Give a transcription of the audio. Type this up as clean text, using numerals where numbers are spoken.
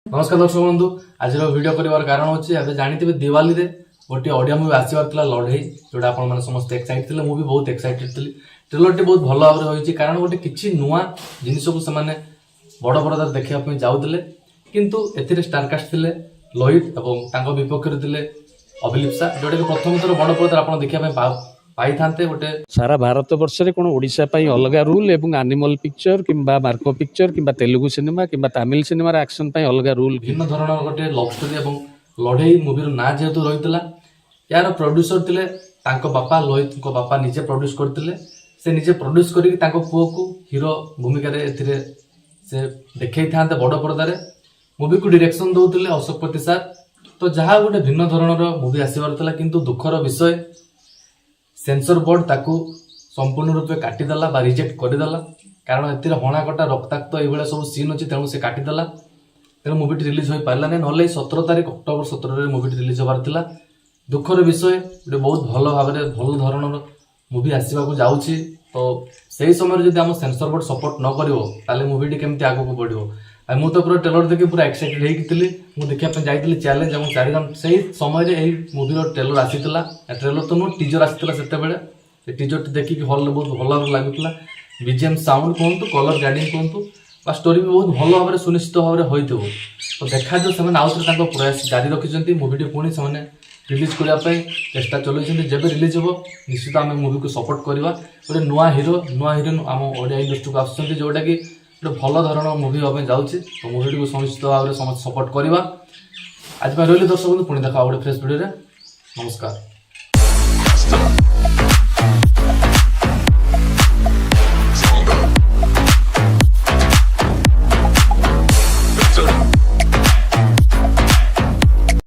नमस्कार दर्शक बंधु आज वीडियो कर कारण अच्छे एवं जानते दिवाली रे गोटे ऑडियो मूवी आसबार लड़ई जोटा आप समस्त एक्साइटेड थे मुझे बहुत एक्साइटेड थी। ट्रेलर टी बहुत भल भाव होती कारण गोटे किसी नुआ जिनस को से बड़ बड़दार देखा जाऊे किंतु ए स्टारकास्ट थे लोहित और विपक्ष थे अभिलिप्सा जोटा कि प्रथम थर बड़ बड़दार आप देखा पाई था गोटे सारा भारत वर्ष रे कोन ओडिशा पई अलग रूल एवं एनिमल पिक्चर किंबा मार्को पिक्चर किंबा तेलुगु सिनेमा किंबा तमिल सिनेमा एक्शन पई अलग रूल भिन्न धरण गोटे लव स्टोरी और लड़ई मूवी ना जेहेतु रही यार प्रोड्यूसर थे बापा लोहित बापा निजे प्रोड्यूस करते से निजे प्रोड्यूस कर पुओ को हीरो भूमिका से देखई था बड़ पर्दार मूवी को डायरेक्शन दौले अशोक पति सार। तो जहाँ गोटे भिन्न धरणर मूवी आसबार किंतु दुखर विषय सेंसर बोर्ड ताकू संपूर्ण रूपे काटिदेला रिजेक्ट करदेला कारण ए हणाकटा रक्ताक्त ये सब सीन अच्छी तेणु से काटिदेला तेणु मूवी रिलीज हो पारा ना ना 17 तारीख अक्टोबर 17 मूवी रिलीज होबार थिला। दुखर विषय गोटे बहुत भल भाव भल धरण मूवी आसवाक जाऊँगी। तो सही समय जब आम सेंसर बोर्ड सपोर्ट न कर मूवी केमती आगक बढ़ो मु तो पूरा ट्रेलर देखी पूरा एक्साइटेड होती देखा जाइए चैलेंज और चारिधाम से समय मूवीर ट्रेलर आसीला ट्रेलर तो नुह टीजर आसाला से टीजर देखिक हल बहुत भल भाव लगुला बीजीएम साउंड कहतु कलर ग्रेडिंग कहतु बा स्टोरी भी बहुत भल भाव सुनिश्चित भाव हो। तो देखा जो से आउे प्रयास जारी रखिंट मूवी पुणी से रिलीज करने चेष्टा चलते जब रिलीज हो निश्चित आम मूवी को सपोर्ट करवा गोटे नुआ हिरोइन आम ओडिया इंडस्ट्री को आसुँच जोटा कि गोटे भल धरण मूवी हाँ जाऊँगी। तो मूवी को सुनिश्चित भाव में समस्त सपोर्ट करवा। आज रही दर्शक पुणी देखा गोटे फ्रेश वीडियो। नमस्कार।